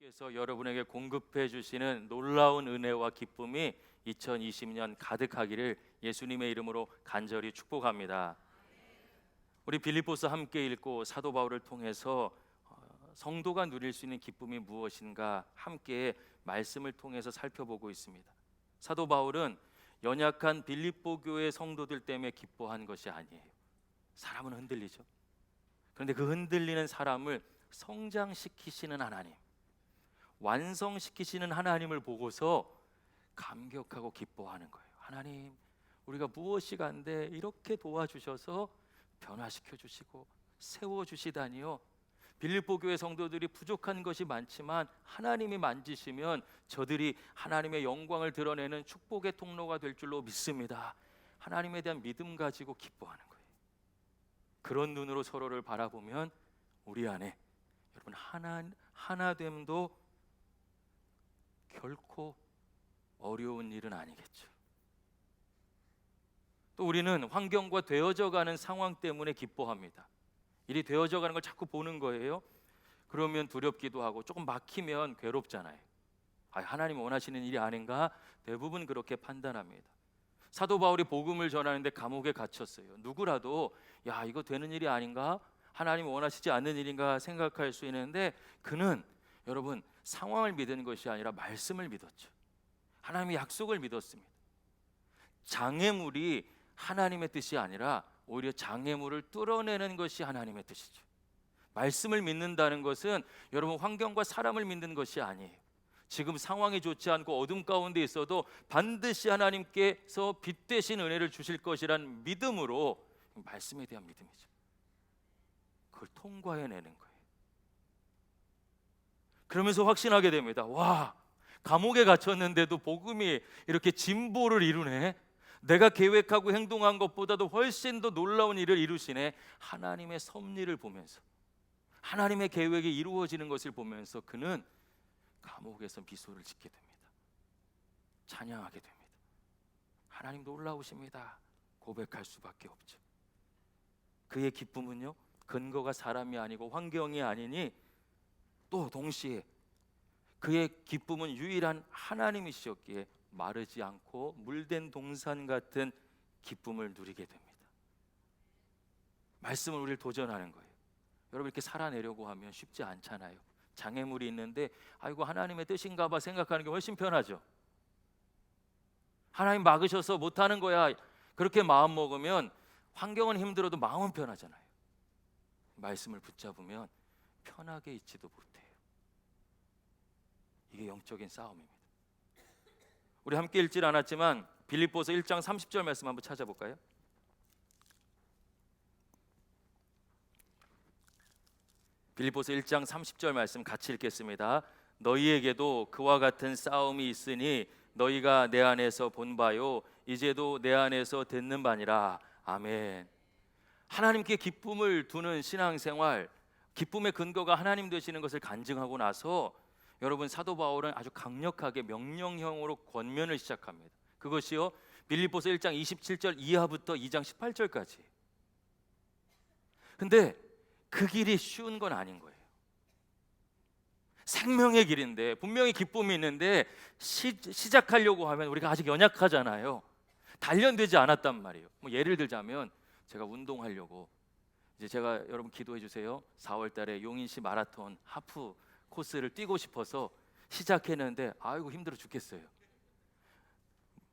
하나님께서 여러분에게 공급해 주시는 놀라운 은혜와 기쁨이 2020년 가득하기를 예수님의 이름으로 간절히 축복합니다. 우리 빌립보서 함께 읽고 사도 바울을 통해서 성도가 누릴 수 있는 기쁨이 무엇인가 함께 말씀을 통해서 살펴보고 있습니다. 사도 바울은 연약한 빌립보 교회 성도들 때문에 기뻐한 것이 아니에요. 사람은 흔들리죠. 그런데 그 흔들리는 사람을 성장시키시는 하나님, 완성시키시는 하나님을 보고서 감격하고 기뻐하는 거예요. 하나님, 우리가 무엇이 간데 이렇게 도와주셔서 변화시켜 주시고 세워 주시다니요. 빌립보 교회 성도들이 부족한 것이 많지만 하나님이 만지시면 저들이 하나님의 영광을 드러내는 축복의 통로가 될 줄로 믿습니다. 하나님에 대한 믿음 가지고 기뻐하는 거예요. 그런 눈으로 서로를 바라보면 우리 안에 여러분 하나됨도 결코 어려운 일은 아니겠죠. 또 우리는 환경과 되어져가는 상황 때문에 기뻐합니다. 일이 되어져가는 걸 자꾸 보는 거예요. 그러면 두렵기도 하고 조금 막히면 괴롭잖아요. 하나님 원하시는 일이 아닌가? 대부분 그렇게 판단합니다. 사도 바울이 복음을 전하는데 감옥에 갇혔어요. 누구라도 야, 이거 되는 일이 아닌가? 하나님 원하시지 않는 일인가 생각할 수 있는데 그는 여러분 상황을 믿은 것이 아니라 말씀을 믿었죠. 하나님의 약속을 믿었습니다. 장애물이 하나님의 뜻이 아니라 오히려 장애물을 뚫어내는 것이 하나님의 뜻이죠. 말씀을 믿는다는 것은 여러분 환경과 사람을 믿는 것이 아니에요. 지금 상황이 좋지 않고 어둠 가운데 있어도 반드시 하나님께서 빛 대신 은혜를 주실 것이란 믿음으로, 말씀에 대한 믿음이죠. 그걸 통과해내는 거예요. 그러면서 확신하게 됩니다. 와, 감옥에 갇혔는데도 복음이 이렇게 진보를 이루네. 내가 계획하고 행동한 것보다도 훨씬 더 놀라운 일을 이루시네. 하나님의 섭리를 보면서, 하나님의 계획이 이루어지는 것을 보면서 그는 감옥에서 미소를 짓게 됩니다. 찬양하게 됩니다. 하나님 놀라우십니다. 고백할 수밖에 없죠. 그의 기쁨은요, 근거가 사람이 아니고 환경이 아니니 또 동시에 그의 기쁨은 유일한 하나님이시었기에 마르지 않고 물된 동산 같은 기쁨을 누리게 됩니다. 말씀은 우리를 도전하는 거예요. 여러분, 이렇게 살아내려고 하면 쉽지 않잖아요. 장애물이 있는데 아이고 하나님의 뜻인가 봐 생각하는 게 훨씬 편하죠. 하나님 막으셔서 못하는 거야 그렇게 마음 먹으면 환경은 힘들어도 마음은 편하잖아요. 말씀을 붙잡으면 편하게 있지도 못해요. 이게 영적인 싸움입니다. 우리 함께 읽질 않았지만 빌립보서 1장 30절 말씀 한번 찾아볼까요? 빌립보서 1장 30절 말씀 같이 읽겠습니다. 너희에게도 그와 같은 싸움이 있으니 너희가 내 안에서 본 바요 이제도 내 안에서 듣는 바니라. 아멘. 하나님께 기쁨을 두는 신앙생활, 기쁨의 근거가 하나님 되시는 것을 간증하고 나서 여러분 사도 바울은 아주 강력하게 명령형으로 권면을 시작합니다. 그것이요 빌립보서 1장 27절 이하부터 2장 18절까지. 근데 그 길이 쉬운 건 아닌 거예요. 생명의 길인데 분명히 기쁨이 있는데 시작하려고 하면 우리가 아직 연약하잖아요. 단련되지 않았단 말이에요. 예를 들자면 제가 운동하려고 이제 제가 여러분 기도해 주세요. 4월 달에 용인시 마라톤 하프 코스를 뛰고 싶어서 시작했는데 아이고 힘들어 죽겠어요.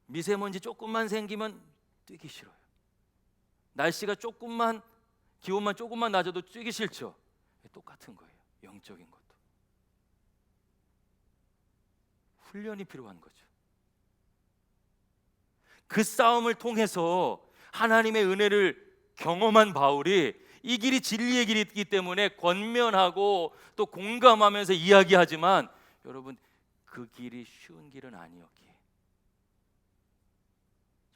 미세먼지 조금만 생기면 뛰기 싫어요. 날씨가 조금만 기온만 조금만 낮아도 뛰기 싫죠. 똑같은 거예요. 영적인 것도 훈련이 필요한 거죠. 그 싸움을 통해서 하나님의 은혜를 경험한 바울이 이 길이 진리의 길이기 때문에 권면하고 또 공감하면서 이야기하지만 여러분 그 길이 쉬운 길은 아니었기에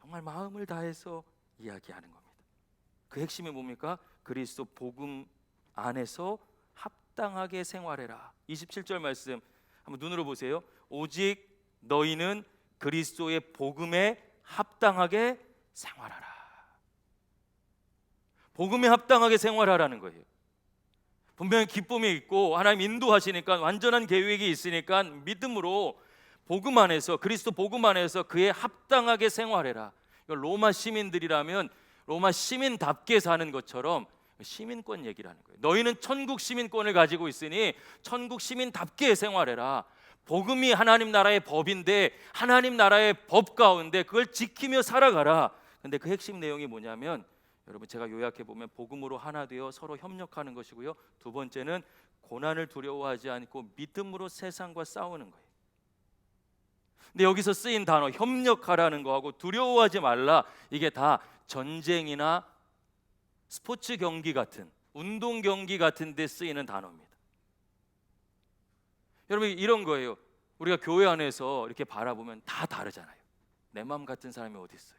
정말 마음을 다해서 이야기하는 겁니다. 그 핵심이 뭡니까? 그리스도 복음 안에서 합당하게 생활해라. 27절 말씀 한번 눈으로 보세요. 오직 너희는 그리스도의 복음에 합당하게 생활하라. 복음에 합당하게 생활하라는 거예요. 분명히 기쁨이 있고 하나님 인도하시니까 완전한 계획이 있으니까 믿음으로 복음 안에서, 그리스도 복음 안에서 그에 합당하게 생활해라. 로마 시민들이라면 로마 시민답게 사는 것처럼 시민권 얘기를 하는 거예요. 너희는 천국 시민권을 가지고 있으니 천국 시민답게 생활해라. 복음이 하나님 나라의 법인데 하나님 나라의 법 가운데 그걸 지키며 살아가라. 근데 그 핵심 내용이 뭐냐면, 여러분 제가 요약해 보면 복음으로 하나 되어 서로 협력하는 것이고요. 두 번째는 고난을 두려워하지 않고 믿음으로 세상과 싸우는 거예요. 근데 여기서 쓰인 단어 협력하라는 거하고 두려워하지 말라, 이게 다 전쟁이나 스포츠 경기 같은, 운동 경기 같은 데 쓰이는 단어입니다. 여러분 이런 거예요. 우리가 교회 안에서 이렇게 바라보면 다 다르잖아요. 내 마음 같은 사람이 어디 있어요?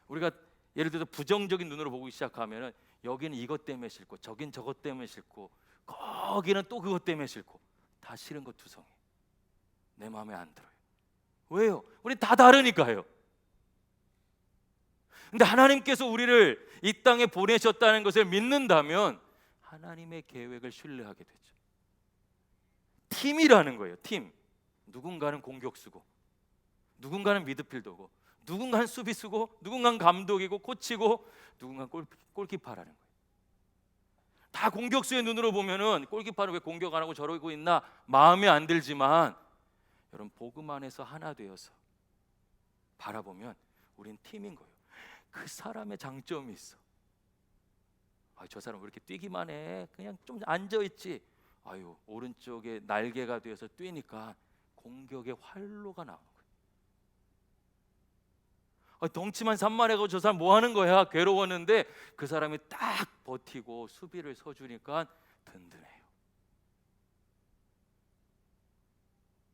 우리가 예를 들어서 부정적인 눈으로 보기 시작하면 여기는 이것 때문에 싫고 저긴 저것 때문에 싫고 거기는 또 그것 때문에 싫고, 다 싫은 것 투성이. 내 마음에 안 들어요. 왜요? 우리 다 다르니까요. 근데 하나님께서 우리를 이 땅에 보내셨다는 것을 믿는다면 하나님의 계획을 신뢰하게 되죠. 팀이라는 거예요. 팀. 누군가는 공격수고, 누군가는 미드필더고, 누군가는 수비수고, 누군가는 감독이고 코치고, 누군가는 골키퍼라는 거예요. 다 공격수의 눈으로 보면은 골키퍼는 왜 공격 안 하고 저러고 있나 마음에 안 들지만, 여러분 복음 안에서 하나 되어서 바라보면 우린 팀인 거예요. 그 사람의 장점이 있어. 저 사람 왜 이렇게 뛰기만 해? 그냥 좀 앉아있지. 오른쪽에 날개가 되어서 뛰니까 공격의 활로가 나오는 거예요. 덩치만 산만해가지고 저 사람 뭐 하는 거야? 괴로웠는데 그 사람이 딱 버티고 수비를 서주니까 든든해요.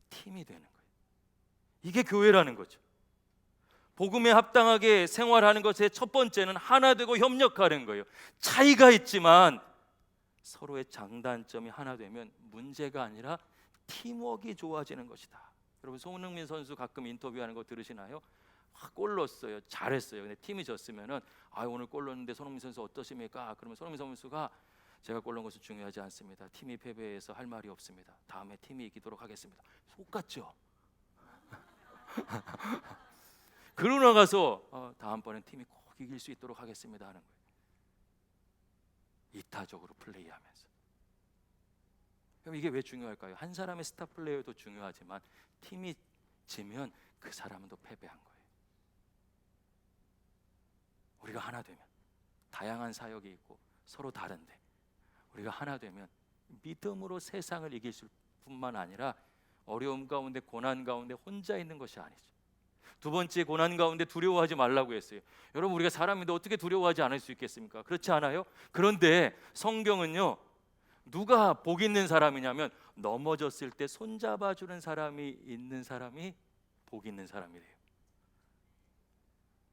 팀이 되는 거예요. 이게 교회라는 거죠. 복음에 합당하게 생활하는 것의 첫 번째는 하나 되고 협력하는 거예요. 차이가 있지만 서로의 장단점이 하나 되면 문제가 아니라 팀워크가 좋아지는 것이다. 여러분 손흥민 선수 가끔 인터뷰하는 거 들으시나요? 골 넣었어요. 잘했어요. 근데 팀이 졌으면은 오늘 골 넣었는데 손흥민 선수 어떠십니까? 그러면 손흥민 선수가 제가 골 넣은 것은 중요하지 않습니다. 팀이 패배해서 할 말이 없습니다. 다음에 팀이 이기도록 하겠습니다. 속같죠? 그러고 나가서 다음번엔 팀이 꼭 이길 수 있도록 하겠습니다 하는 거예요. 이타적으로 플레이하면서. 그럼 이게 왜 중요할까요? 한 사람의 스타 플레이어도 중요하지만 팀이 지면 그 사람은 또 패배한 거예요. 우리가 하나 되면 다양한 사역이 있고 서로 다른데 우리가 하나 되면 믿음으로 세상을 이길 뿐만 아니라 어려움 가운데 고난 가운데 혼자 있는 것이 아니죠. 두 번째, 고난 가운데 두려워하지 말라고 했어요. 여러분 우리가 사람인데 어떻게 두려워하지 않을 수 있겠습니까? 그렇지 않아요? 그런데 성경은요, 누가 복 있는 사람이냐면 넘어졌을 때 손잡아주는 사람이 있는 사람이 복 있는 사람이래요.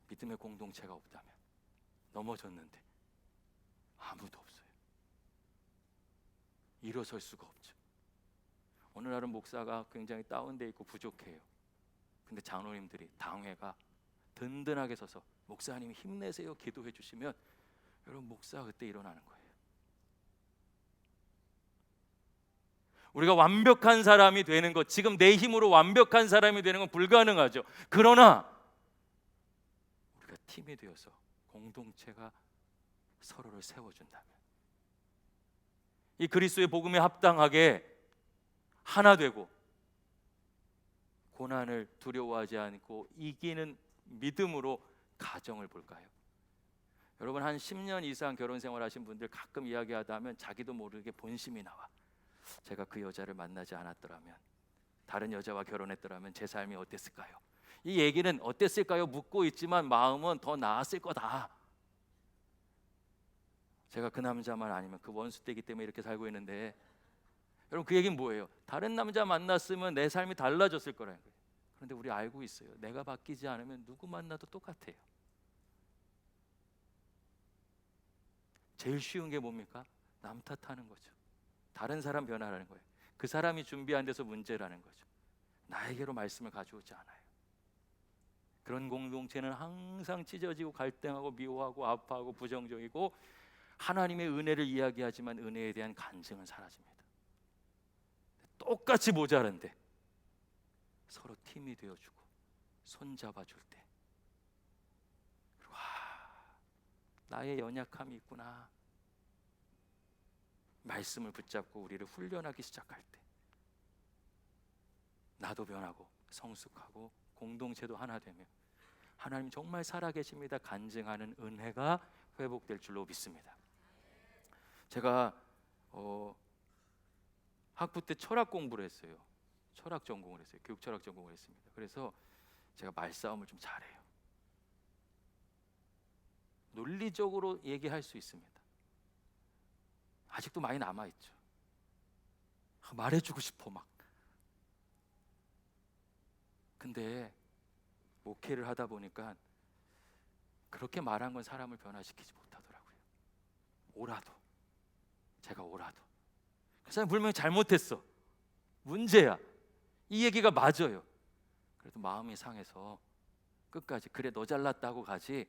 믿음의 공동체가 없다면 넘어졌는데 아무도 없어요. 일어설 수가 없죠. 어느 날은 목사가 굉장히 다운돼 있고 부족해요. 근데 장로님들이, 당회가 든든하게 서서 목사님 힘내세요 기도해 주시면 여러분 목사가 그때 일어나는 거예요. 우리가 완벽한 사람이 되는 것, 지금 내 힘으로 완벽한 사람이 되는 건 불가능하죠. 그러나 우리가 팀이 되어서 공동체가 서로를 세워준다면, 이 그리스도의 복음에 합당하게 하나 되고 고난을 두려워하지 않고 이기는 믿음으로 가정을 볼까요? 여러분 한 10년 이상 결혼 생활하신 분들 가끔 이야기하다 하면 자기도 모르게 본심이 나와. 제가 그 여자를 만나지 않았더라면, 다른 여자와 결혼했더라면 제 삶이 어땠을까요? 이 얘기는 어땠을까요? 묻고 있지만 마음은 더 나았을 거다. 제가 그 남자만 아니면 그 원수 때기 때문에 이렇게 살고 있는데, 여러분 그 얘기는 뭐예요? 다른 남자 만났으면 내 삶이 달라졌을 거라는 거예요. 그런데 우리 알고 있어요. 내가 바뀌지 않으면 누구 만나도 똑같아요. 제일 쉬운 게 뭡니까? 남 탓하는 거죠. 다른 사람 변화라는 거예요. 그 사람이 준비 안 돼서 문제라는 거죠. 나에게로 말씀을 가져오지 않아요. 그런 공동체는 항상 찢어지고 갈등하고 미워하고 아파하고 부정적이고 하나님의 은혜를 이야기하지만 은혜에 대한 간증은 사라집니다. 똑같이 모자란데 서로 팀이 되어주고 손잡아줄 때, 와, 나의 연약함이 있구나. 말씀을 붙잡고 우리를 훈련하기 시작할 때 나도 변하고 성숙하고 공동체도 하나 되며 하나님 정말 살아계십니다 간증하는 은혜가 회복될 줄로 믿습니다. 제가 학부 때 철학 공부를 했어요. 철학 전공을 했어요. 교육철학 전공을 했습니다. 그래서 제가 말싸움을 좀 잘해요. 논리적으로 얘기할 수 있습니다. 아직도 많이 남아있죠. 말해주고 싶어 막. 근데 목회를 하다 보니까 그렇게 말한 건 사람을 변화시키지 못하더라고요. 제가 오라도 그 사람이 분명히 잘못했어, 문제야, 이 얘기가 맞아요. 그래도 마음이 상해서 끝까지 그래 너 잘났다고 가지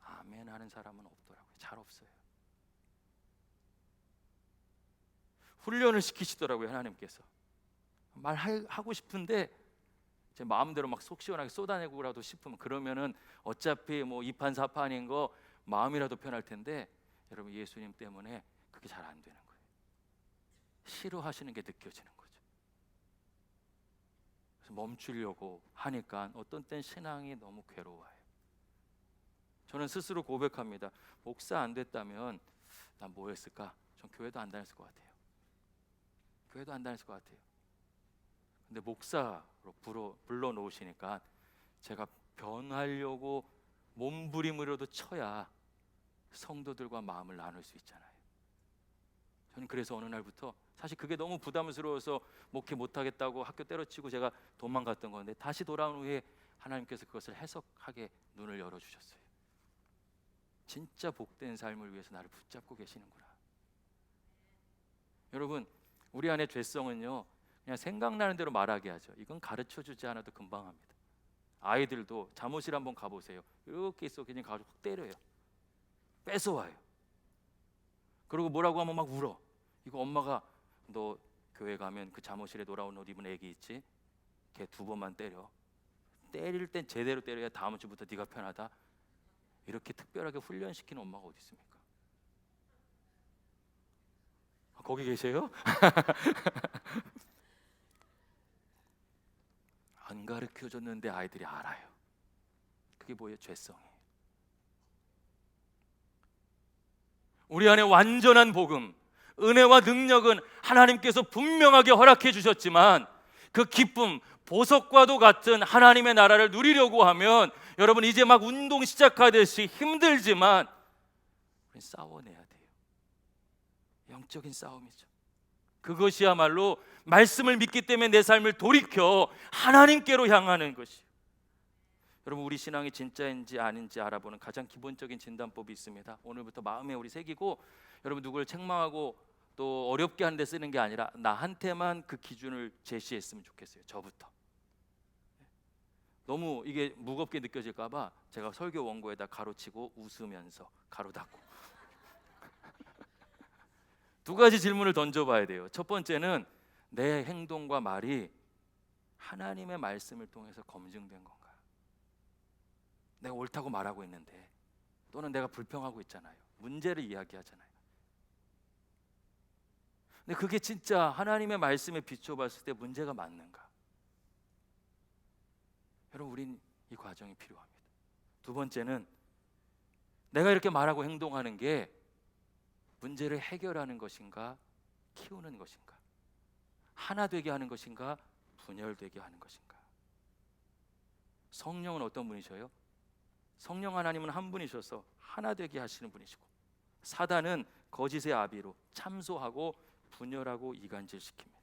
아멘 하는 사람은 없더라고요. 잘 없어요. 훈련을 시키시더라고요 하나님께서. 말하고 싶은데 제 마음대로 막 속 시원하게 쏟아내고라도 싶으면, 그러면은 어차피 뭐 이판사판인 거 마음이라도 편할 텐데, 여러분 예수님 때문에 그게 잘 안 되는 거예요. 싫어하시는 게 느껴지는 거죠. 그래서 멈추려고 하니까 어떤 땐 신앙이 너무 괴로워요. 저는 스스로 고백합니다. 목사 안 됐다면 난 뭐 했을까? 전 교회도 안 다녔을 것 같아요. 교회도 안 다녔을 것 같아요. 근데 목사로 불러놓으시니까 제가 변하려고 몸부림으로도 쳐야 성도들과 마음을 나눌 수 있잖아요. 저는 그래서 어느 날부터, 사실 그게 너무 부담스러워서 목회 못하겠다고 학교 때려치고 제가 도망갔던 건데, 다시 돌아온 후에 하나님께서 그것을 해석하게 눈을 열어주셨어요. 진짜 복된 삶을 위해서 나를 붙잡고 계시는구나. 여러분, 우리 안에 죄성은요 그냥 생각나는 대로 말하게 하죠. 이건 가르쳐주지 않아도 금방 합니다. 아이들도 잠옷실 한번 가보세요. 이렇게 있어 그냥 가지고 확 때려요. 뺏어와요. 그리고 뭐라고 하면 막 울어. 이거 엄마가 너 교회 가면 그 잠옷실에 놀아온 옷 입은 애기 있지? 걔 2번만 때려. 때릴 땐 제대로 때려야 다음 주부터 네가 편하다. 이렇게 특별하게 훈련시키는 엄마가 어디 있습니까? 거기 계세요? 안 가르쳐줬는데 아이들이 알아요. 그게 뭐예요? 죄성이에요. 우리 안에 완전한 복음, 은혜와 능력은 하나님께서 분명하게 허락해 주셨지만, 그 기쁨, 보석과도 같은 하나님의 나라를 누리려고 하면, 여러분 이제 막 운동 시작하듯이 힘들지만 우린 싸워내야 돼요. 영적인 싸움이죠. 그것이야말로 말씀을 믿기 때문에 내 삶을 돌이켜 하나님께로 향하는 것이에요. 여러분, 우리 신앙이 진짜인지 아닌지 알아보는 가장 기본적인 진단법이 있습니다. 오늘부터 마음에 우리 새기고, 여러분 누구를 책망하고 또 어렵게 하는 데 쓰는 게 아니라 나한테만 그 기준을 제시했으면 좋겠어요. 저부터. 너무 이게 무겁게 느껴질까 봐 제가 설교 원고에다 가로치고 웃으면서 가로 닫고 2가지 질문을 던져봐야 돼요. 첫 번째는 내 행동과 말이 하나님의 말씀을 통해서 검증된 건가? 내가 옳다고 말하고 있는데, 또는 내가 불평하고 있잖아요. 문제를 이야기하잖아요. 근데 그게 진짜 하나님의 말씀에 비춰봤을 때 문제가 맞는가? 여러분, 우린 이 과정이 필요합니다. 2번째는 내가 이렇게 말하고 행동하는 게 문제를 해결하는 것인가, 키우는 것인가, 하나 되게 하는 것인가, 분열되게 하는 것인가. 성령은 어떤 분이셔요? 성령 하나님은 한 분이셔서 하나 되게 하시는 분이시고, 사단은 거짓의 아비로 참소하고 분열하고 이간질시킵니다.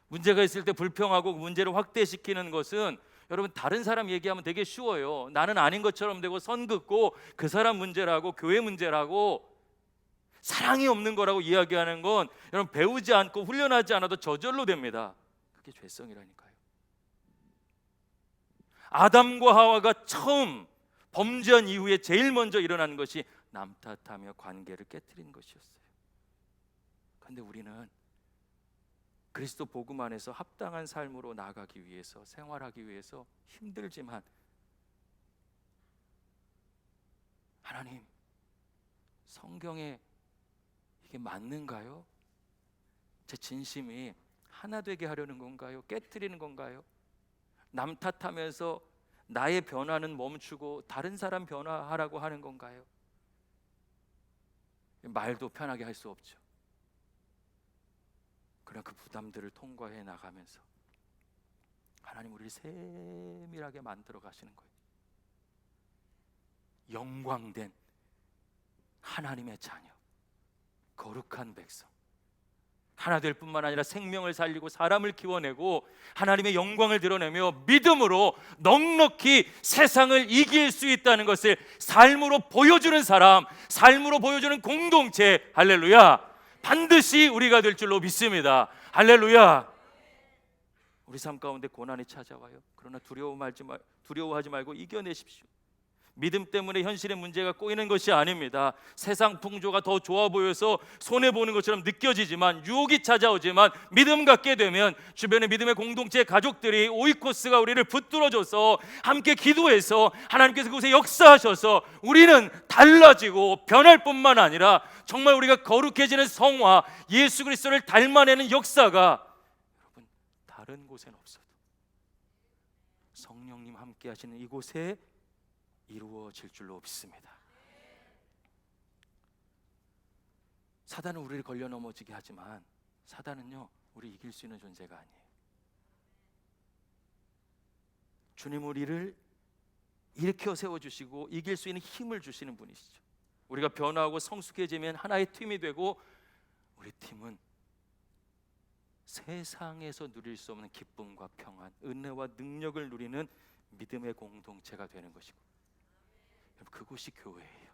문제가 있을 때 불평하고 문제를 확대시키는 것은, 여러분 다른 사람 얘기하면 되게 쉬워요. 나는 아닌 것처럼 되고 선 긋고 그 사람 문제라고, 교회 문제라고, 사랑이 없는 거라고 이야기하는 건 여러분 배우지 않고 훈련하지 않아도 저절로 됩니다. 그게 죄성이라니까요. 아담과 하와가 처음 범죄한 이후에 제일 먼저 일어나는 것이 남 탓하며 관계를 깨뜨린 것이었어요. 그런데 우리는 그리스도 복음 안에서 합당한 삶으로 나아가기 위해서, 생활하기 위해서 힘들지만 하나님, 성경에 이게 맞는가요? 제 진심이 하나 되게 하려는 건가요? 깨트리는 건가요? 남 탓하면서 나의 변화는 멈추고 다른 사람 변화하라고 하는 건가요? 말도 편하게 할 수 없죠. 그러나 그 부담들을 통과해 나가면서 하나님 우리를 세밀하게 만들어 가시는 거예요. 영광된 하나님의 자녀, 거룩한 백성, 하나 될 뿐만 아니라 생명을 살리고 사람을 키워내고 하나님의 영광을 드러내며 믿음으로 넉넉히 세상을 이길 수 있다는 것을 삶으로 보여주는 사람, 삶으로 보여주는 공동체, 할렐루야, 반드시 우리가 될 줄로 믿습니다. 할렐루야. 우리 삶 가운데 고난이 찾아와요. 그러나 두려워하지 말고 이겨내십시오. 믿음 때문에 현실의 문제가 꼬이는 것이 아닙니다. 세상 풍조가 더 좋아 보여서 손해보는 것처럼 느껴지지만, 유혹이 찾아오지만 믿음 갖게 되면 주변의 믿음의 공동체 가족들이, 오이코스가 우리를 붙들어줘서 함께 기도해서 하나님께서 그곳에 역사하셔서 우리는 달라지고 변할 뿐만 아니라 정말 우리가 거룩해지는 성화, 예수 그리스도를 닮아내는 역사가 여러분 다른 곳엔 없어도 성령님 함께 하시는 이곳에 이루어질 줄로 믿습니다. 사단은 우리를 걸려 넘어지게 하지만 사단은요, 우리 이길 수 있는 존재가 아니에요. 주님 우리를 일으켜 세워주시고 이길 수 있는 힘을 주시는 분이시죠. 우리가 변화하고 성숙해지면 하나의 팀이 되고 우리 팀은 세상에서 누릴 수 없는 기쁨과 평안, 은혜와 능력을 누리는 믿음의 공동체가 되는 것이고, 그곳이 교회예요.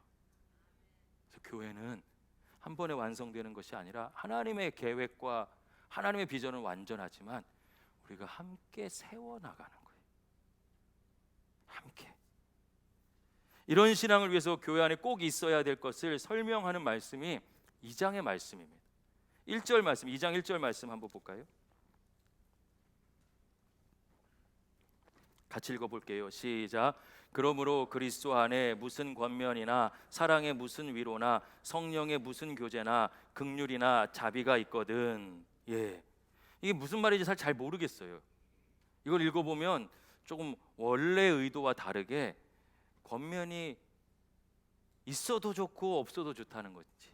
그래서 교회는 한 번에 완성되는 것이 아니라 하나님의 계획과 하나님의 비전은 완전하지만 우리가 함께 세워나가는 거예요. 함께. 이런 신앙을 위해서 교회 안에 꼭 있어야 될 것을 설명하는 말씀이 2장의 말씀입니다. 1절 말씀, 2장 1절 말씀 한번 볼까요? 같이 읽어볼게요. 시작. 그러므로 그리스도 안에 무슨 권면이나 사랑의 무슨 위로나 성령의 무슨 교제나 긍휼이나 자비가 있거든. 예, 이게 무슨 말인지 잘 모르겠어요. 이걸 읽어보면 조금 원래 의도와 다르게 권면이 있어도 좋고 없어도 좋다는 건지,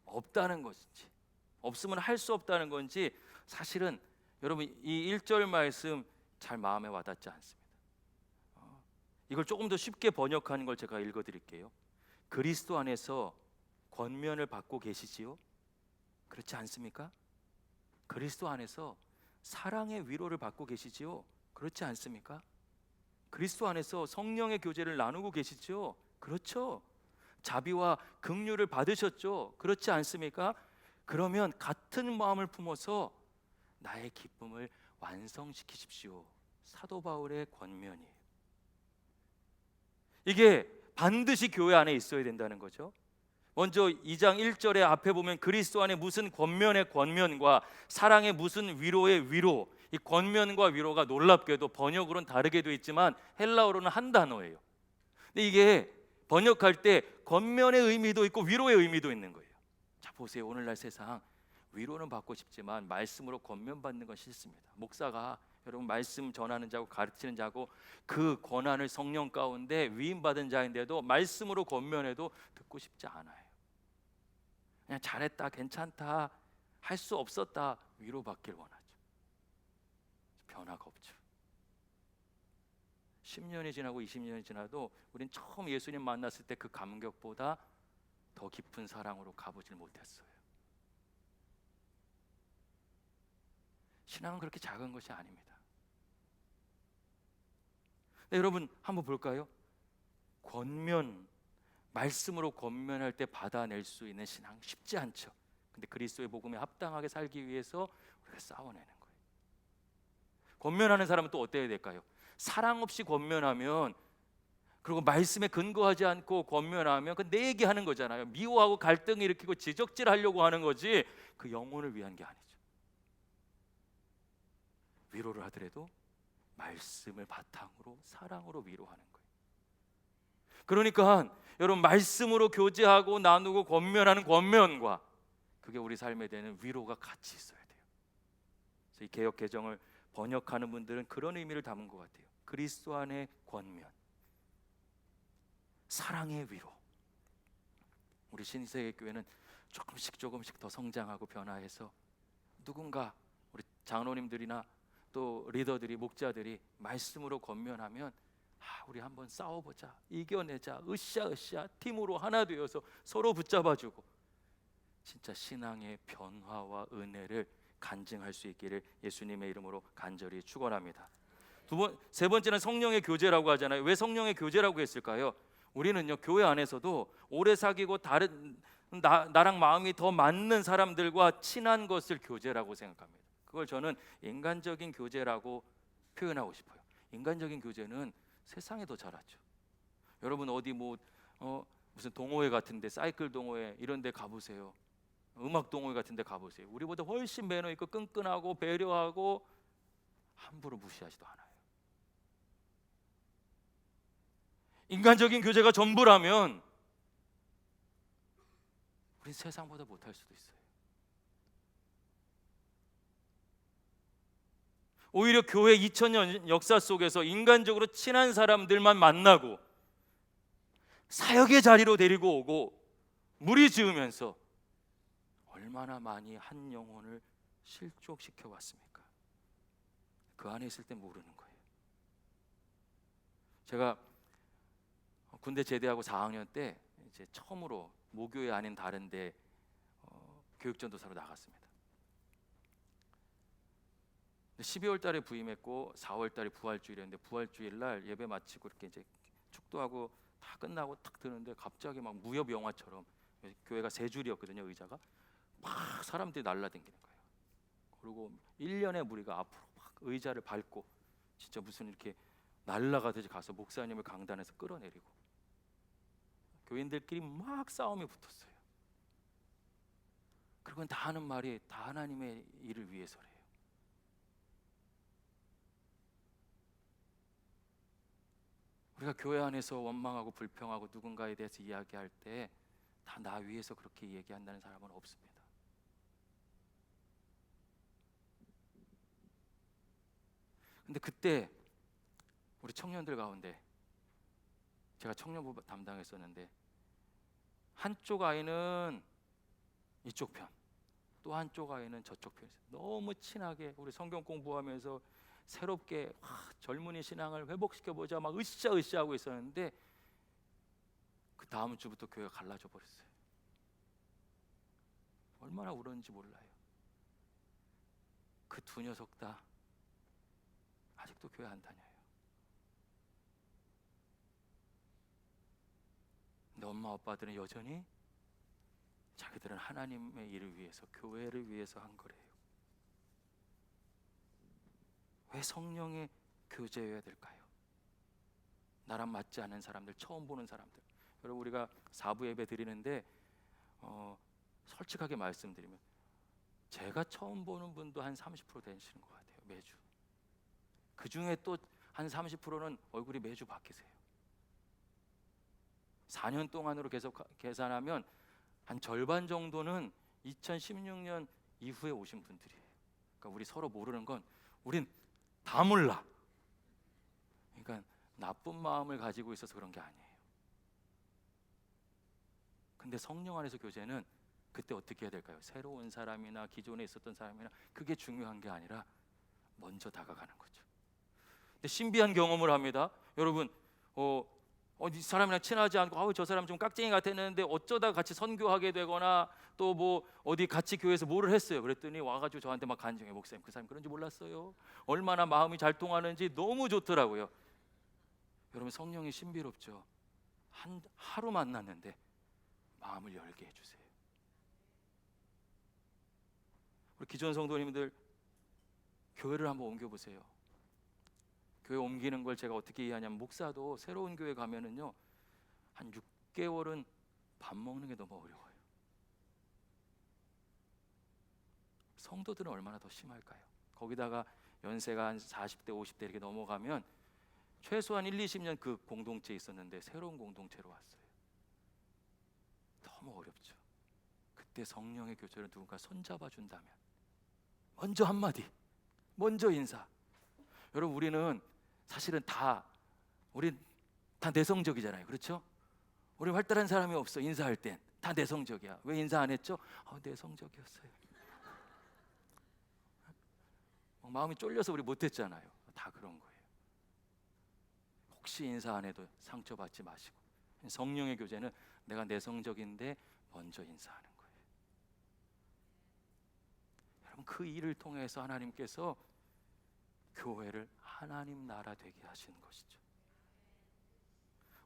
없다는 건지, 없으면 할 수 없다는 건지, 사실은 여러분 이 1절 말씀 잘 마음에 와닿지 않습니다. 이걸 조금 더 쉽게 번역하는 걸 제가 읽어드릴게요. 그리스도 안에서 권면을 받고 계시지요? 그렇지 않습니까? 그리스도 안에서 사랑의 위로를 받고 계시지요? 그렇지 않습니까? 그리스도 안에서 성령의 교제를 나누고 계시죠? 그렇죠? 자비와 긍휼을 받으셨죠? 그렇지 않습니까? 그러면 같은 마음을 품어서 나의 기쁨을 완성시키십시오. 사도 바울의 권면이에요. 이게 반드시 교회 안에 있어야 된다는 거죠. 먼저 2장 1절에 앞에 보면 그리스도 안에 무슨 권면의 권면과 사랑의 무슨 위로의 위로, 이 권면과 위로가 놀랍게도 번역으로는 다르게 되어 있지만 헬라어로는 한 단어예요. 근데 이게 번역할 때 권면의 의미도 있고 위로의 의미도 있는 거예요. 자 보세요. 오늘날 세상 위로는 받고 싶지만 말씀으로 권면받는 건 싫습니다. 목사가 여러분 말씀 전하는 자고 가르치는 자고 그 권한을 성령 가운데 위임받은 자인데도 말씀으로 권면해도 듣고 싶지 않아요. 그냥 잘했다, 괜찮다, 할 수 없었다 위로받길 원하죠. 변화가 없죠. 10년이 지나고 20년이 지나도 우린 처음 예수님 만났을 때 그 감격보다 더 깊은 사랑으로 가보질 못했어요. 신앙은 그렇게 작은 것이 아닙니다. 네, 여러분 한번 볼까요? 권면, 말씀으로 권면할 때 받아낼 수 있는 신앙 쉽지 않죠. 근데 그리스도의 복음에 합당하게 살기 위해서 우리가 싸워내는 거예요. 권면하는 사람은 또 어때야 될까요? 사랑 없이 권면하면 그리고 말씀에 근거하지 않고 권면하면 그 내 얘기하는 거잖아요. 미워하고 갈등을 일으키고 지적질하려고 하는 거지 그 영혼을 위한 게 아니죠. 위로를 하더라도 말씀을 바탕으로 사랑으로 위로하는 거예요. 그러니까 여러분, 말씀으로 교제하고 나누고 권면하는 권면과 그게 우리 삶에 되는 위로가 같이 있어야 돼요. 그래서 이 개역 개정을 번역하는 분들은 그런 의미를 담은 것 같아요. 그리스도 안의 권면, 사랑의 위로. 우리 신세계교회는 조금씩 더 성장하고 변화해서 누군가 우리 장로님들이나 또 리더들이, 목자들이 말씀으로 권면하면 우리 한번 싸워보자, 이겨내자, 으쌰으쌰 팀으로 하나 되어서 서로 붙잡아주고 진짜 신앙의 변화와 은혜를 간증할 수 있기를 예수님의 이름으로 간절히 축원합니다. 세 번째는 성령의 교제라고 하잖아요. 왜 성령의 교제라고 했을까요? 우리는요, 교회 안에서도 오래 사귀고 나랑 마음이 더 맞는 사람들과 친한 것을 교제라고 생각합니다. 그걸 저는 인간적인 교제라고 표현하고 싶어요. 인간적인 교제는 세상에 더 잘하죠. 여러분 어디 무슨 동호회 같은데, 사이클 동호회 이런 데 가보세요. 음악 동호회 같은 데 가보세요. 우리보다 훨씬 매너 있고 끈끈하고 배려하고 함부로 무시하지도 않아요. 인간적인 교제가 전부라면 우린 세상보다 못할 수도 있어요. 오히려 교회 2000년 역사 속에서 인간적으로 친한 사람들만 만나고 사역의 자리로 데리고 오고 무리 지으면서 얼마나 많이 한 영혼을 실족시켜 왔습니까? 그 안에 있을 때 모르는 거예요. 제가 군대 제대하고 4학년 때 이제 처음으로 모교회 아닌 다른데 교육전도사로 나갔습니다. 12월 달에 부임했고 4월 달에 부활주일이었는데, 부활주일 날 예배 마치고 이렇게 이제 축도하고 다 끝나고 탁 드는데 갑자기 막 무협 영화처럼, 교회가 세 줄이었거든요, 의자가. 막 사람들이 날라다니는 거예요. 그리고 1년의 무리가 앞으로 막 의자를 밟고 진짜 무슨 이렇게 날라가듯이 가서 목사님을 강단에서 끌어내리고 교인들끼리 막 싸움이 붙었어요. 그리고 다 하는 말이 다 하나님의 일을 위해서래요. 우리가 교회 안에서 원망하고 불평하고 누군가에 대해서 이야기할 때 다 나 위해서 그렇게 얘기한다는 사람은 없습니다. 근데 그때 우리 청년들 가운데, 제가 청년부 담당했었는데, 한쪽 아이는 이쪽 편, 또 한쪽 아이는 저쪽 편에서 너무 친하게 우리 성경 공부하면서 새롭게 젊은이 신앙을 회복시켜보자 막 으쌰으쌰 하고 있었는데, 그 다음 주부터 교회가 갈라져 버렸어요. 얼마나 울었는지 몰라요. 그 두 녀석 다 아직도 교회 안 다녀요. 근데 엄마 아빠들은 여전히 자기들은 하나님의 일을 위해서, 교회를 위해서 한 거래요. 왜 성령의 교제여야 될까요? 나랑 맞지 않는 사람들, 처음 보는 사람들. 여러분, 우리가 4부 예배 드리는데 솔직하게 말씀드리면 제가 처음 보는 분도 한 30% 되시는 것 같아요, 매주. 그 중에 또 한 30%는 얼굴이 매주 바뀌세요. 4년 동안으로 계속 계산하면 한 절반 정도는 2016년 이후에 오신 분들이에요. 그러니까 우리 서로 모르는 건 우린 다 몰라. 그러니까 나쁜 마음을 가지고 있어서 그런 게 아니에요. 근데 성령 안에서 교제는 그때 어떻게 해야 될까요? 새로운 사람이나 기존에 있었던 사람이나 그게 중요한 게 아니라 먼저 다가가는 거죠. 근데 신비한 경험을 합니다. 여러분, 이 사람이랑 친하지 않고 저 사람 좀 깍쟁이 같았는데 어쩌다 같이 선교하게 되거나 또 뭐 어디 같이 교회에서 뭐를 했어요. 그랬더니 와가지고 저한테 막 간증해. 목사님, 그 사람 그런지 몰랐어요. 얼마나 마음이 잘 통하는지 너무 좋더라고요. 여러분, 성령이 신비롭죠. 하루 만났는데 마음을 열게 해주세요. 우리 기존 성도님들, 교회를 한번 옮겨보세요. 교회 옮기는 걸 제가 어떻게 이해하냐면, 목사도 새로운 교회 가면은요 한 6개월은 밥 먹는 게 너무 어려워요. 성도들은 얼마나 더 심할까요? 거기다가 연세가 한 40대 50대 이렇게 넘어가면 최소한 1, 20년 그 공동체에 있었는데 새로운 공동체로 왔어요. 너무 어렵죠. 그때 성령의 교제를 누군가 손잡아 준다면, 먼저 한마디, 먼저 인사. 여러분, 사실은 우린 다 내성적이잖아요. 그렇죠? 우리 활달한 사람이 없어. 인사할 땐 다 내성적이야. 왜 인사 안 했죠? 내성적이었어요. 마음이 쫄려서 우리 못했잖아요. 다 그런 거예요. 혹시 인사 안 해도 상처받지 마시고, 성령의 교제는 내가 내성적인데 먼저 인사하는 거예요. 여러분, 그 일을 통해서 하나님께서 교회를 하나님 나라 되게 하시는 것이죠.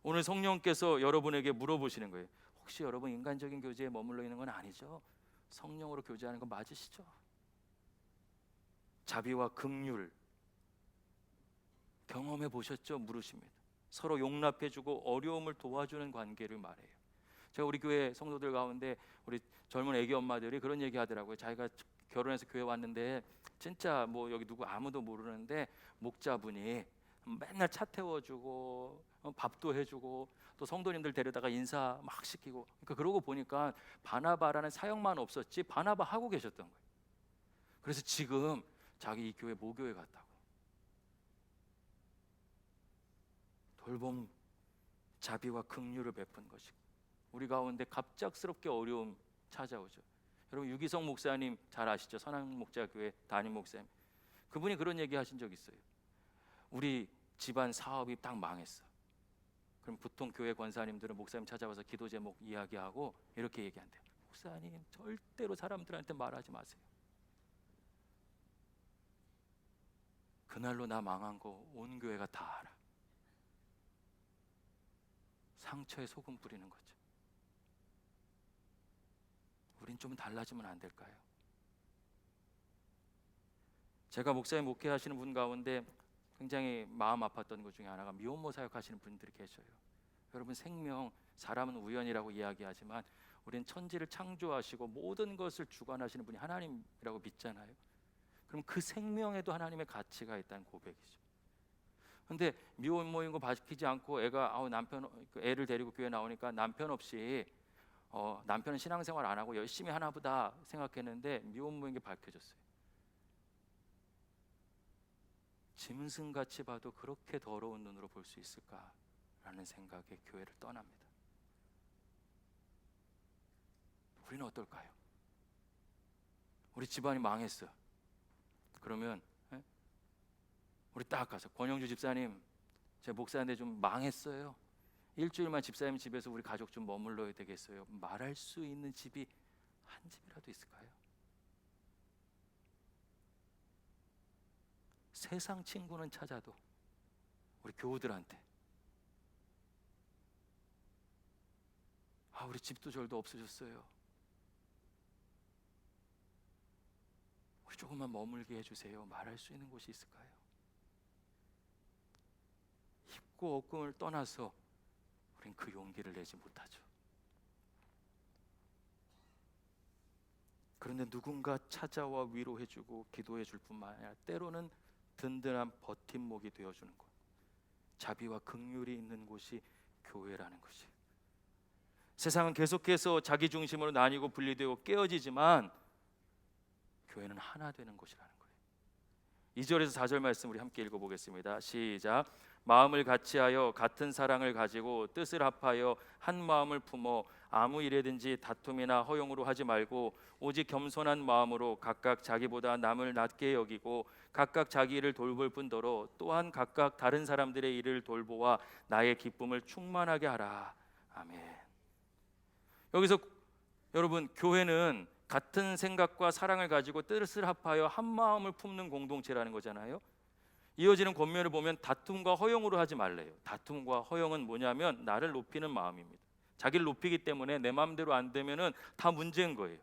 오늘 성령께서 여러분에게 물어보시는 거예요. 혹시 여러분 인간적인 교제에 머물러 있는 건 아니죠? 성령으로 교제하는 건 맞으시죠? 자비와 긍휼 경험해 보셨죠? 물으십니다. 서로 용납해주고 어려움을 도와주는 관계를 말해요. 제가 우리 교회 성도들 가운데 우리 젊은 애기 엄마들이 그런 얘기 하더라고요. 자기가 결혼해서 교회 왔는데 진짜 뭐 여기 누구 아무도 모르는데 목자분이 맨날 차 태워주고 밥도 해주고 또 성도님들 데려다가 인사 막 시키고, 그러니까 그러고 보니까 바나바라는 사역만 없었지 바나바 하고 계셨던 거예요. 그래서 지금 자기 이 교회 모교회 갔다고. 돌봄, 자비와 긍휼을 베푼 것이고, 우리 가운데 갑작스럽게 어려움 찾아오죠. 여러분, 유기성 목사님 잘 아시죠? 선한목자교회 담임 목사님. 그분이 그런 얘기 하신 적 있어요. 우리 집안 사업이 딱 망했어. 그럼 보통 교회 권사님들은 목사님 찾아와서 기도 제목 이야기하고 이렇게 얘기한대요. 목사님, 절대로 사람들한테 말하지 마세요. 그날로 나 망한 거 온 교회가 다 알아. 상처에 소금 뿌리는 거죠. 우린 좀 달라지면 안 될까요? 제가 목사님 목회하시는 분 가운데 굉장히 마음 아팠던 것 중에 하나가 미혼모 사역하시는 분들이 계셔요. 여러분, 생명, 사람은 우연이라고 이야기하지만 우리는 천지를 창조하시고 모든 것을 주관하시는 분이 하나님이라고 믿잖아요. 그럼 그 생명에도 하나님의 가치가 있다는 고백이죠. 근데 미혼모인 거 밝히지 않고 애가 애를 데리고 교회 나오니까 남편 없이 남편은 신앙생활 안 하고 열심히 하나 보다 생각했는데 미혼모인 게 밝혀졌어요. 짐승같이 봐도 그렇게 더러운 눈으로 볼 수 있을까라는 생각에 교회를 떠납니다. 우리는 어떨까요? 우리 집안이 망했어. 그러면 우리 딱 가서, 권영주 집사님, 제 목사인데 좀 망했어요. 일주일만 집사님 집에서 우리 가족 좀 머물러야 되겠어요. 말할 수 있는 집이 한 집이라도 있을까요? 세상 친구는 찾아도 우리 교우들한테 우리 집도 절도 없어졌어요. 우리 조금만 머물게 해주세요. 말할 수 있는 곳이 있을까요? 힘고 억금을 떠나서 우린 그 용기를 내지 못하죠. 그런데 누군가 찾아와 위로해주고 기도해줄 뿐만 아니라 때로는 든든한 버팀목이 되어주는 곳, 자비와 긍휼이 있는 곳이 교회라는 것이. 세상은 계속해서 자기 중심으로 나뉘고 분리되고 깨어지지만 교회는 하나 되는 곳이라는 거예요. 2절에서 4절 말씀 우리 함께 읽어보겠습니다. 시작. 마음을 같이하여 같은 사랑을 가지고 뜻을 합하여 한 마음을 품어 아무 일에든지 다툼이나 허용으로 하지 말고 오직 겸손한 마음으로 각각 자기보다 남을 낮게 여기고 각각 자기 일을 돌볼 뿐더러 또한 각각 다른 사람들의 일을 돌보아 나의 기쁨을 충만하게 하라. 아멘. 여기서 여러분, 교회는 같은 생각과 사랑을 가지고 뜻을 합하여 한 마음을 품는 공동체라는 거잖아요. 이어지는 권면을 보면 다툼과 허용으로 하지 말래요. 다툼과 허용은 뭐냐면 나를 높이는 마음입니다. 자기를 높이기 때문에 내 마음대로 안 되면은 다 문제인 거예요.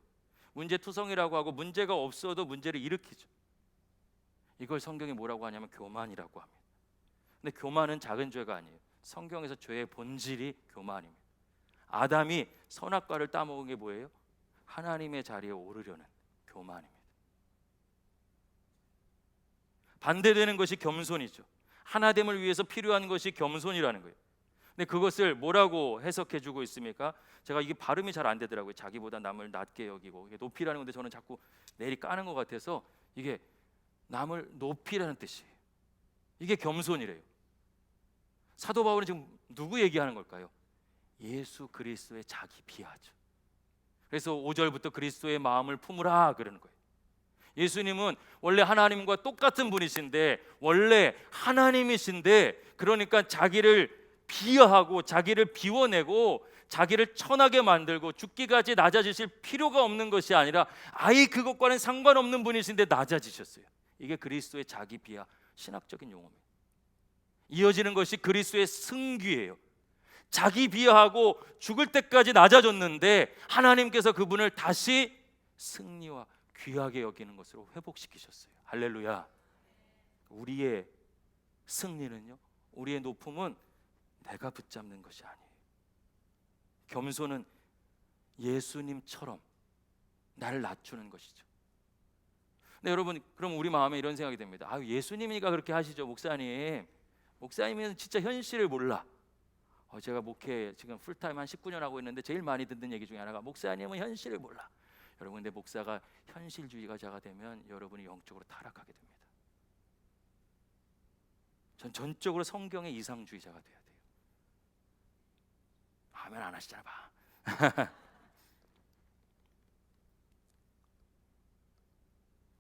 문제투성이라고 하고 문제가 없어도 문제를 일으키죠. 이걸 성경이 뭐라고 하냐면 교만이라고 합니다. 근데 교만은 작은 죄가 아니에요. 성경에서 죄의 본질이 교만입니다. 아담이 선악과를 따먹은 게 뭐예요? 하나님의 자리에 오르려는 교만입니다. 반대되는 것이 겸손이죠. 하나됨을 위해서 필요한 것이 겸손이라는 거예요. 근데 그것을 뭐라고 해석해 주고 있습니까? 제가 이게 발음이 잘 안 되더라고요. 자기보다 남을 낮게 여기고, 이게 높이라는 건데 저는 자꾸 내리 까는 것 같아서 이게 남을 높이라는 뜻이에요. 이게 겸손이래요. 사도 바울은 지금 누구 얘기하는 걸까요? 예수 그리스도의 자기 비하죠. 그래서 5절부터 그리스도의 마음을 품으라 그러는 거예요. 예수님은 원래 하나님과 똑같은 분이신데, 원래 하나님이신데, 그러니까 자기를 비하하고 자기를 비워내고 자기를 천하게 만들고 죽기까지 낮아지실 필요가 없는 것이 아니라 아예 그것과는 상관없는 분이신데 낮아지셨어요. 이게 그리스도의 자기 비하, 신학적인 용어입니다. 이어지는 것이 그리스도의 승귀예요. 자기 비하하고 죽을 때까지 낮아졌는데 하나님께서 그분을 다시 승리와 귀하게 여기는 것으로 회복시키셨어요. 할렐루야. 우리의 승리는요, 우리의 높음은 내가 붙잡는 것이 아니에요. 겸손은 예수님처럼 나를 낮추는 것이죠. 근데 여러분, 그럼 우리 마음에 이런 생각이 듭니다. 예수님이니까 그렇게 하시죠. 목사님은 진짜 현실을 몰라. 제가 목회 지금 풀타임 한 19년 하고 있는데 제일 많이 듣는 얘기 중에 하나가 목사님은 현실을 몰라. 여러분, 근데 목사가 현실주의자가 되면 여러분이 영적으로 타락하게 됩니다. 전 전적으로 성경의 이상주의자가 돼야 돼요. 아멘 안 하시잖아 봐.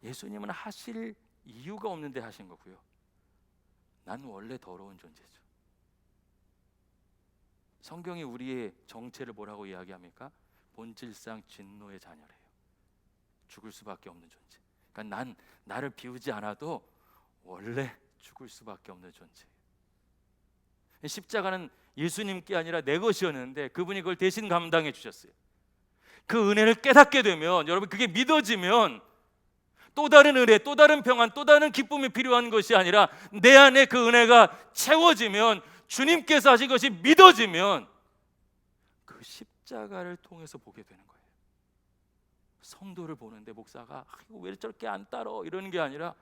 예수님은 하실 이유가 없는데 하신 거고요. 난 원래 더러운 존재죠. 성경이 우리의 정체를 뭐라고 이야기합니까? 본질상 진노의 자녀래요. 죽을 수밖에 없는 존재. 그러니까 나를 비우지 않아도 원래 죽을 수밖에 없는 존재예요. 십자가는 예수님께 아니라 내 것이었는데 그분이 그걸 대신 감당해 주셨어요. 그 은혜를 깨닫게 되면, 여러분, 그게 믿어지면 또 다른 은혜, 또 다른 평안, 또 다른 기쁨이 필요한 것이 아니라 내 안에 그 은혜가 채워지면, 주님께서 하신 것이 믿어지면 그 십자가를 통해서 보게 되는 거예요. 성도를 보는데 목사가 이거 왜 저렇게 안 따러 이러는 게 아니라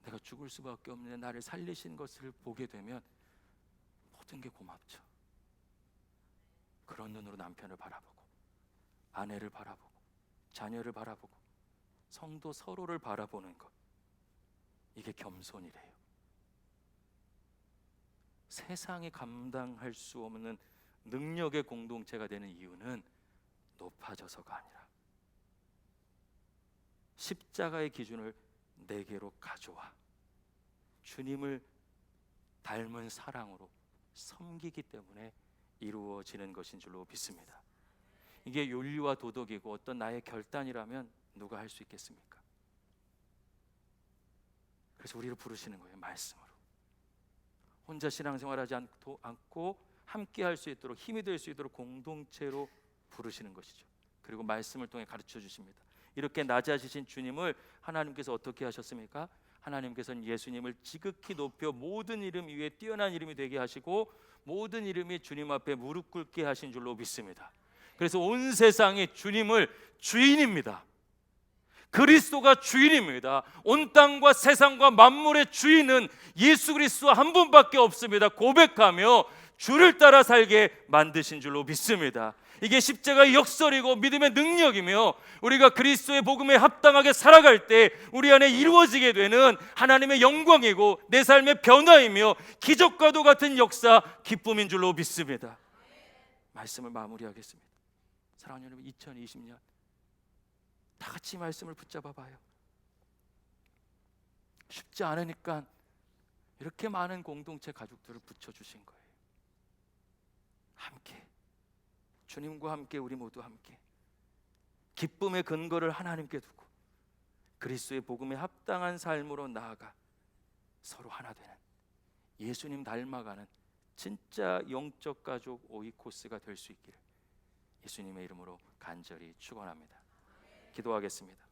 내가 죽을 수밖에 없는데 나를 살리신 것을 보게 되면 모든 게 고맙죠. 그런 눈으로 남편을 바라보고, 아내를 바라보고, 자녀를 바라보고, 성도 서로를 바라보는 것, 이게 겸손이래요. 세상이 감당할 수 없는 능력의 공동체가 되는 이유는 높아져서가 아니라 십자가의 기준을 내게로 가져와 주님을 닮은 사랑으로 섬기기 때문에 이루어지는 것인 줄로 믿습니다. 이게 윤리와 도덕이고 어떤 나의 결단이라면 누가 할 수 있겠습니까? 그래서 우리를 부르시는 거예요. 말씀으로. 혼자 신앙생활하지 않고 함께 할 수 있도록, 힘이 될 수 있도록 공동체로 부르시는 것이죠. 그리고 말씀을 통해 가르쳐 주십니다. 이렇게 낮아지신 주님을 하나님께서 어떻게 하셨습니까? 하나님께서는 예수님을 지극히 높여 모든 이름 위에 뛰어난 이름이 되게 하시고 모든 이름이 주님 앞에 무릎 꿇게 하신 줄로 믿습니다. 그래서 온 세상이 주님을 주인입니다. 그리스도가 주인입니다. 온 땅과 세상과 만물의 주인은 예수 그리스도 한 분밖에 없습니다. 고백하며 주를 따라 살게 만드신 줄로 믿습니다. 이게 십자가의 역설이고 믿음의 능력이며 우리가 그리스도의 복음에 합당하게 살아갈 때 우리 안에 이루어지게 되는 하나님의 영광이고 내 삶의 변화이며 기적과도 같은 역사, 기쁨인 줄로 믿습니다. 말씀을 마무리하겠습니다. 사랑하는 여러분, 2020년 다 같이 말씀을 붙잡아 봐요. 쉽지 않으니까 이렇게 많은 공동체 가족들을 붙여주신 거예요. 함께, 주님과 함께, 우리 모두 함께 기쁨의 근거를 하나님께 두고 그리스도의 복음에 합당한 삶으로 나아가 서로 하나 되는, 예수님 닮아가는 진짜 영적 가족 오이코스가 될 수 있기를 예수님의 이름으로 간절히 축원합니다. 기도하겠습니다.